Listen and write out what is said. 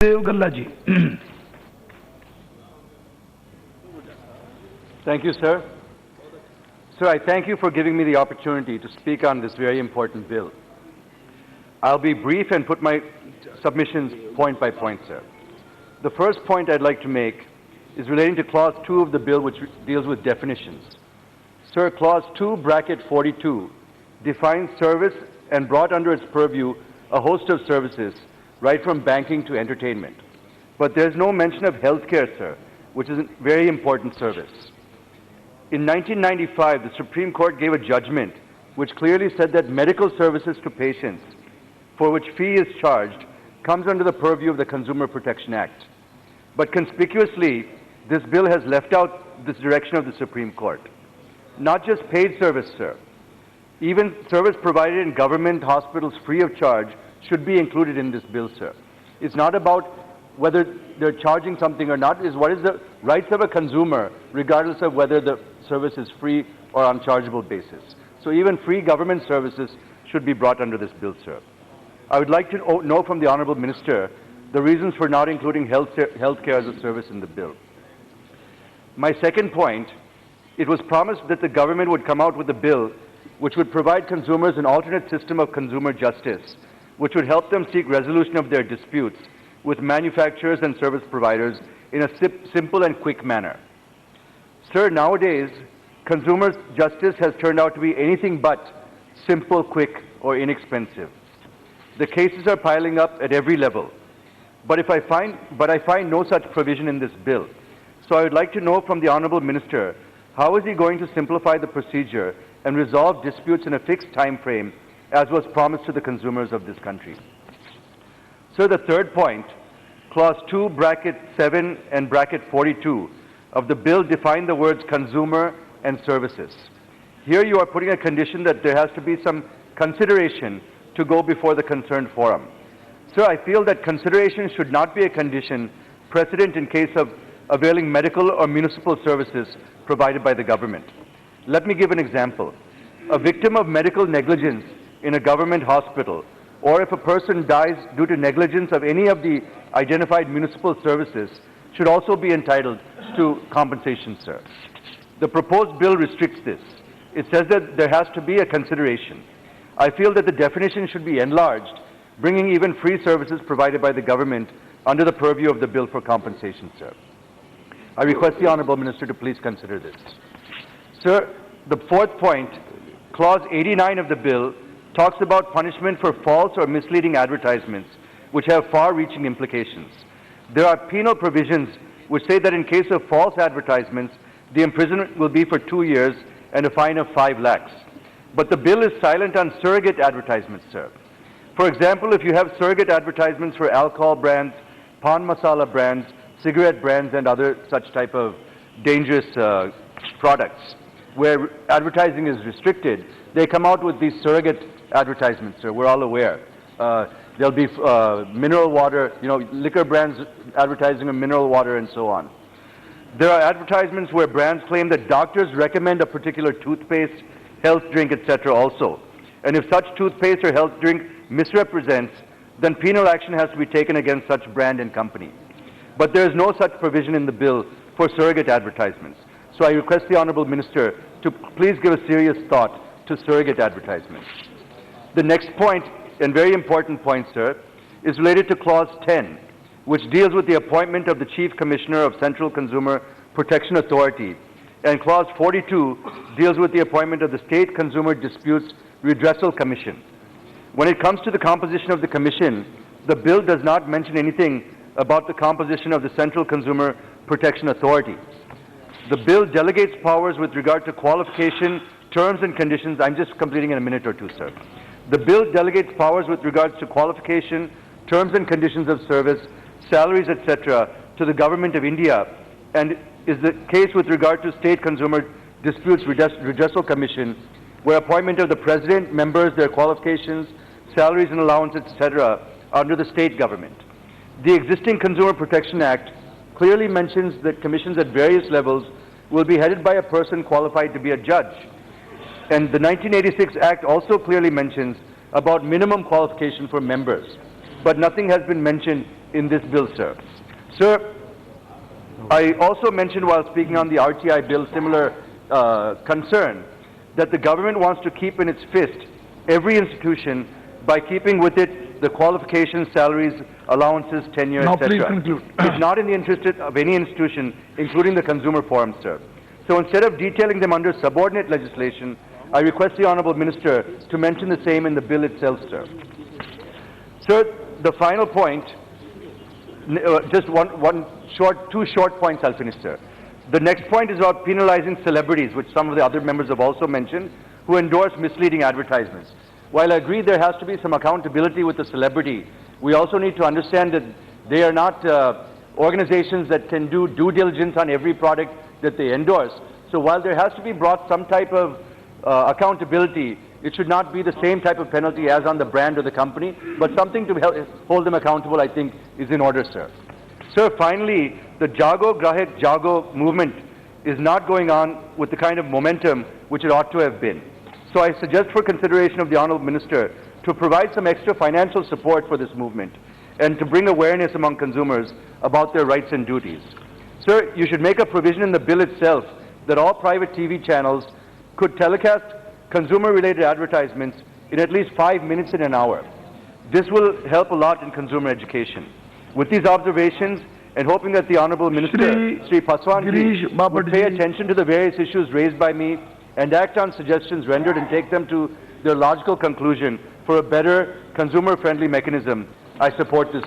Jayadev Galla ji. Thank you, sir. Sir, I thank you for giving me the opportunity to speak on this very important bill. I'll be brief and put my submissions point by point, sir. The first point I'd like to make is relating to Clause 2 of the bill, which deals with definitions. Sir, Clause 2, bracket 42, defines service and brought under its purview a host of services, right from banking to entertainment. But there's no mention of healthcare, sir, which is a very important service. In 1995, the Supreme Court gave a judgment which clearly said that medical services to patients for which fee is charged comes under the purview of the Consumer Protection Act. But conspicuously, this bill has left out this direction of the Supreme Court. Not just paid service, sir. Even service provided in government hospitals free of charge should be included in this bill, sir. It's not about whether they're charging something or not, is what is the rights of a consumer, regardless of whether the service is free or on chargeable basis. So even free government services should be brought under this bill, sir. I would like to know from the Honourable Minister the reasons for not including healthcare as a service in the bill. My second point, it was promised that the government would come out with a bill which would provide consumers an alternate system of consumer justice, which would help them seek resolution of their disputes with manufacturers and service providers in a simple and quick manner. Sir, nowadays, consumer justice has turned out to be anything but simple, quick, or inexpensive. The cases are piling up at every level. But I find no such provision in this bill. So I would like to know from the Honourable Minister, how is he going to simplify the procedure and resolve disputes in a fixed time frame, as was promised to the consumers of this country? Sir, the third point, Clause 2, bracket 7 and bracket 42 of the bill define the words consumer and services. Here you are putting a condition that there has to be some consideration to go before the concerned forum. Sir, I feel that consideration should not be a condition precedent in case of availing medical or municipal services provided by the government. Let me give an example. A victim of medical negligence in a government hospital, or if a person dies due to negligence of any of the identified municipal services, should also be entitled to compensation, sir. The proposed bill restricts this. It says that there has to be a consideration. I feel that the definition should be enlarged, bringing even free services provided by the government under the purview of the bill for compensation, sir. I request the Honourable Minister to please consider this. Sir, the fourth point, Clause 89 of the bill, talks about punishment for false or misleading advertisements, which have far-reaching implications. There are penal provisions which say that in case of false advertisements, the imprisonment will be for 2 years and a fine of 5 lakhs. But the bill is silent on surrogate advertisements, sir. For example, if you have surrogate advertisements for alcohol brands, pan masala brands, cigarette brands, and other such type of dangerous products, where advertising is restricted, they come out with these surrogate advertisements, sir. We're all aware. There'll be mineral water, liquor brands advertising of mineral water and so on. There are advertisements where brands claim that doctors recommend a particular toothpaste, health drink, etc. also. And if such toothpaste or health drink misrepresents, then penal action has to be taken against such brand and company. But there is no such provision in the bill for surrogate advertisements. So I request the Honourable Minister to please give a serious thought to surrogate advertisements. The next point, and very important point, sir, is related to Clause 10, which deals with the appointment of the Chief Commissioner of Central Consumer Protection Authority. And Clause 42 deals with the appointment of the State Consumer Disputes Redressal Commission. When it comes to the composition of the commission, the bill does not mention anything about the composition of the Central Consumer Protection Authority. The bill delegates powers with regard to qualification, terms and conditions. I'm just completing in a minute or two, sir. The bill delegates powers with regards to qualification, terms and conditions of service, salaries, etc. to the Government of India, and is the case with regard to State Consumer Disputes Redressal Commission, where appointment of the President, members, their qualifications, salaries and allowances, etc. are under the state government. The existing Consumer Protection Act clearly mentions that commissions at various levels will be headed by a person qualified to be a judge. And the 1986 Act also clearly mentions about minimum qualification for members. But nothing has been mentioned in this bill, sir. Sir, I also mentioned while speaking on the RTI bill similar concern that the government wants to keep in its fist every institution by keeping with it the qualifications, salaries, allowances, tenure, Now etc. please conclude. It's not in the interest of any institution, including the consumer forum, sir. So instead of detailing them under subordinate legislation, I request the Honourable Minister to mention the same in the bill itself, sir. Sir, the final point, just two short points I'll finish, sir. The next point is about penalizing celebrities, which some of the other members have also mentioned, who endorse misleading advertisements. While I agree there has to be some accountability with the celebrity, we also need to understand that they are not organizations that can do due diligence on every product that they endorse. So while there has to be brought some type of accountability, it should not be the same type of penalty as on the brand or the company, but something to hold them accountable, I think, is in order, sir. Sir, finally, the Jago Grahak Jago movement is not going on with the kind of momentum which it ought to have been. So I suggest for consideration of the Honourable Minister to provide some extra financial support for this movement and to bring awareness among consumers about their rights and duties. Sir, you should make a provision in the bill itself that all private TV channels could telecast consumer-related advertisements in at least 5 minutes in an hour. This will help a lot in consumer education. With these observations, and hoping that the Honourable Minister, Sri Paswanji, would pay attention to the various issues raised by me and act on suggestions rendered and take them to their logical conclusion for a better consumer-friendly mechanism, I support this